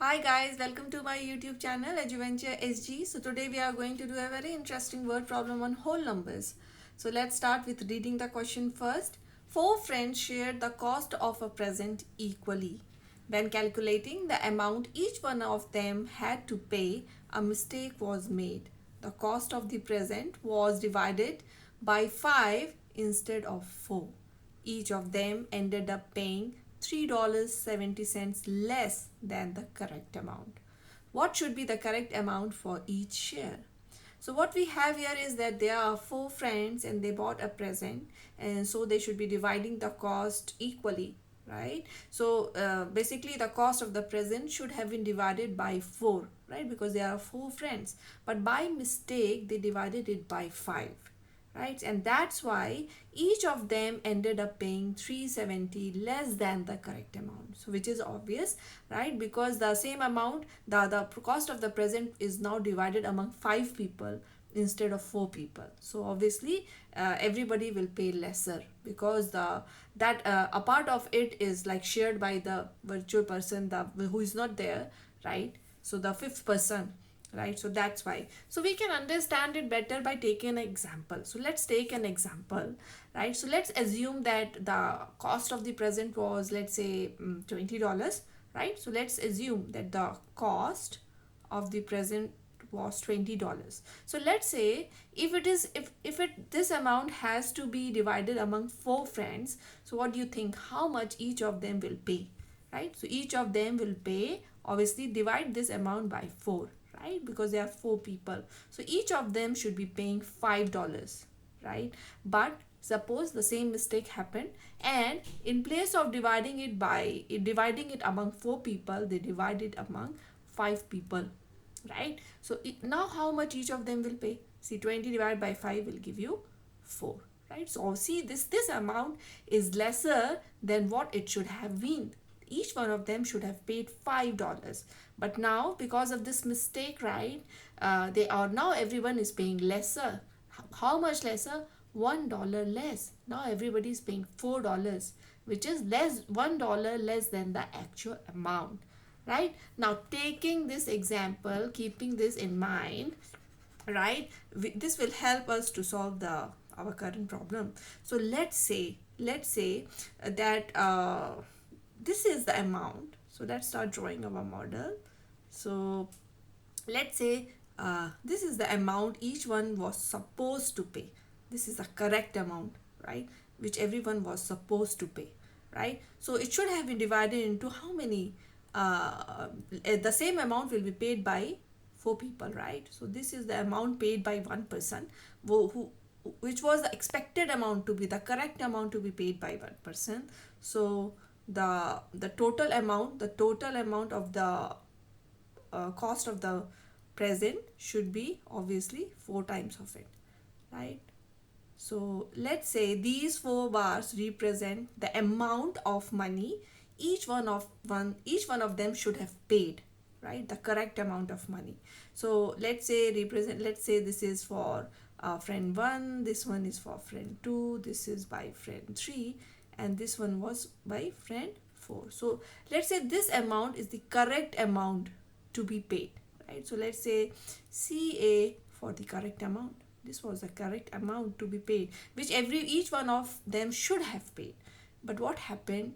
Hi guys, welcome to my YouTube channel Adventure SG. So today we are going to do a very interesting word problem on whole numbers. So let's start with reading the question first. Four friends shared the cost of a present equally. When calculating the amount each one of them had to pay, a mistake was made. The cost of the present was divided by 5 instead of 4. Each of them ended up paying $3.70 less than the correct amount. What should be the correct amount for each share? So what we have here is that there are four friends and they bought a present, and so they should be dividing the cost equally, right? So basically the cost of the present should have been divided by 4, right? Because there are four friends, but by mistake they divided it by 5, right? And that's why each of them ended up paying 370 less than the correct amount, so which is obvious, right? Because the same amount, the cost of the present is now divided among 5 people instead of 4 people, so obviously everybody will pay lesser, because a part of it is like shared by the virtual person, who is not there, right? So the fifth person, right? So that's why. So we can understand it better by taking an example. So let's take an example, right? So let's assume that the cost of the present was, let's say, $20, right? So let's assume that the cost of the present was $20. So let's say if it is if it this amount has to be divided among four friends, so what do you think, how much each of them will pay, right? So each of them will pay, obviously divide this amount by 4, right? Because there are 4 people, so each of them should be paying $5, right? But suppose the same mistake happened, and in place of dividing it among 4 people, they divide it among 5 people, right? So now how much each of them will pay? See, 20 divided by 5 will give you 4, right? So see, this amount is lesser than what it should have been. Each one of them should have paid $5, but now because of this mistake, right, they are now everyone is paying lesser. How much lesser? $1 less. Now everybody is paying $4, which is less, $1 less than the actual amount, right? Now taking this example, keeping this in mind, right, this will help us to solve our current problem. So let's say that this is the amount. So let's start drawing our model. So let's say this is the amount each one was supposed to pay. This is the correct amount, right, which everyone was supposed to pay, right? So it should have been divided into how many, the same amount will be paid by 4 people, right? So this is the amount paid by one person, which was the expected amount to be the correct amount to be paid by one person. So the total amount of the cost of the present should be obviously 4 times of it, right? So let's say these 4 bars represent the amount of money each one of them should have paid, right? The correct amount of money. So let's say this is for friend 1, this one is for friend 2, this is by friend 3, and this one was by friend 4. So let's say this amount is the correct amount to be paid, right? So let's say CA for the correct amount. This was the correct amount to be paid, which each one of them should have paid. But what happened,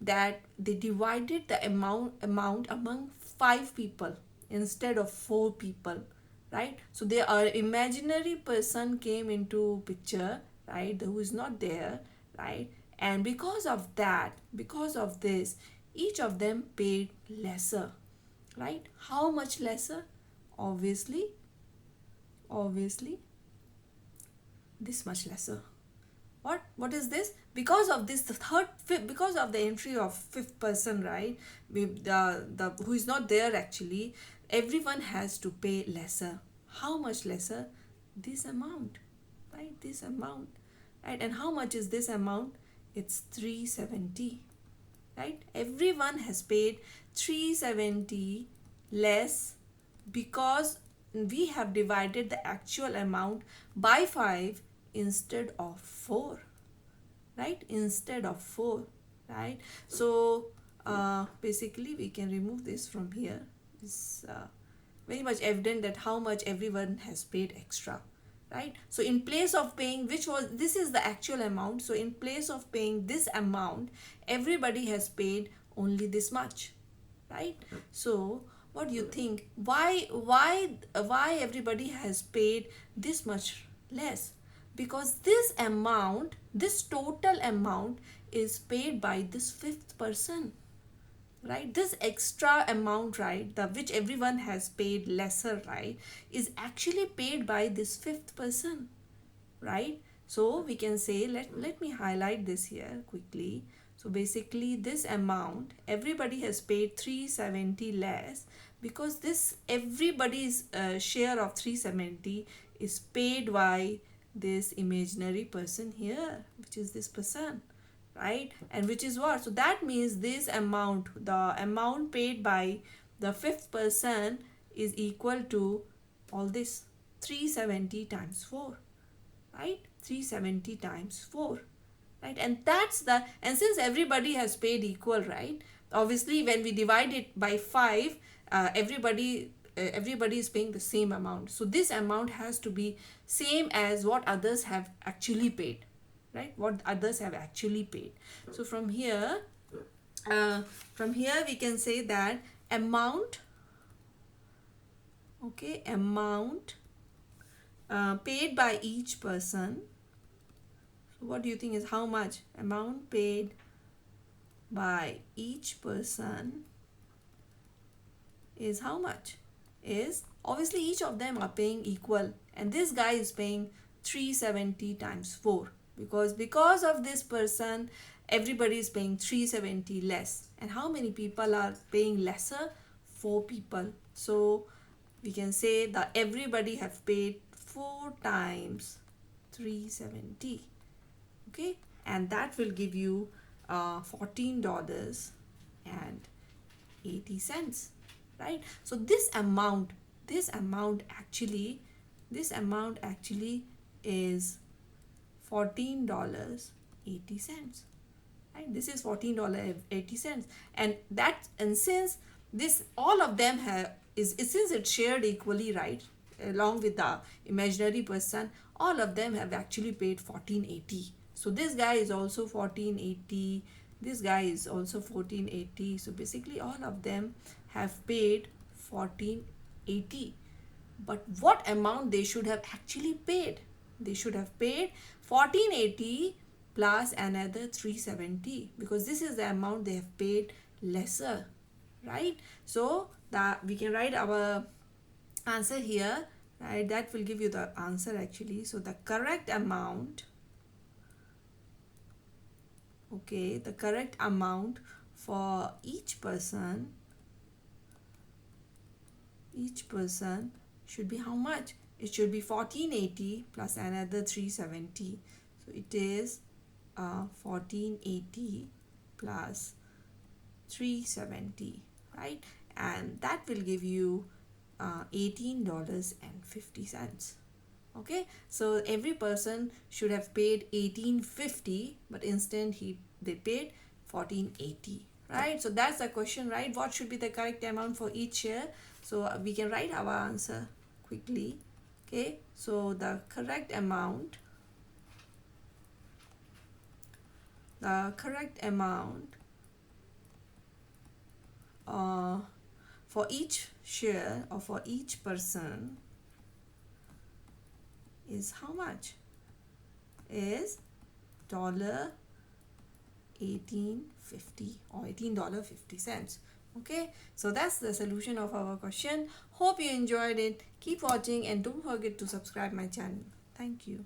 that they divided the amount among 5 people instead of 4 people, right? So there are imaginary person came into picture, right, who is not there, right? And because of this, each of them paid lesser, right? How much lesser? Obviously this much lesser. What is this? Because of this, because of the entry of 5th person, right, the who is not there, actually everyone has to pay lesser. How much lesser? This amount, right? This amount, right? And how much is this amount? It's 370, right? Everyone has paid 370 less, because we have divided the actual amount by 5 instead of 4, right? So basically we can remove this from here. It's very much evident that how much everyone has paid extra, right? So in place of paying, this is the actual amount, so in place of paying this amount, everybody has paid only this much, right? So what do you think, why everybody has paid this much less? Because this total amount is paid by this fifth person, right? This extra amount, right, the which everyone has paid lesser, right, is actually paid by this fifth person, right? So we can say, let me highlight this here quickly. So basically this amount, everybody has paid 370 less, because this everybody's share of 370 is paid by this imaginary person here, which is this person, right? And which is what? So that means this amount, the amount paid by the fifth person, is equal to all this 370 times 4, right? 370 times 4, right? And that's the, and since everybody has paid equal, right, obviously when we divide it by 5, everybody is paying the same amount, so this amount has to be same as what others have actually paid, right? What others have actually paid. So from here we can say that amount, okay, amount paid by each person. So what do you think is how much? Amount paid by each person is how much? Is obviously each of them are paying equal, and this guy is paying 370 times 4, because of this person everybody is paying 370 less. And how many people are paying lesser? 4 people. So we can say that everybody have paid 4 times 370, okay, and that will give you $14.80, right? So this amount actually is $14.80, right? This is $14.80, and since this all of them have since it's shared equally, right, along with the imaginary person, all of them have actually paid $14.80. So this guy is also $14.80, this guy is also $14.80. So basically all of them have paid $14.80. But what amount they should have actually paid? They should have paid $14.80 plus another $370, because this is the amount they have paid lesser, right? So that we can write our answer here, right? That will give you the answer actually. So the correct amount, okay, the correct amount for each person should be how much? It should be $14.80 plus another $370. So it is $14.80 plus $370, right? And that will give you $18.50. Okay, so every person should have paid $18.50, but instead they paid $14.80, right? So that's the question, right? What should be the correct amount for each share? So we can write our answer quickly. Okay, so the correct amount for each share or for each person is how much? Is $18.50 or $18.50. Okay, so that's the solution of our question. Hope you enjoyed it. Keep watching and don't forget to subscribe my channel. Thank you.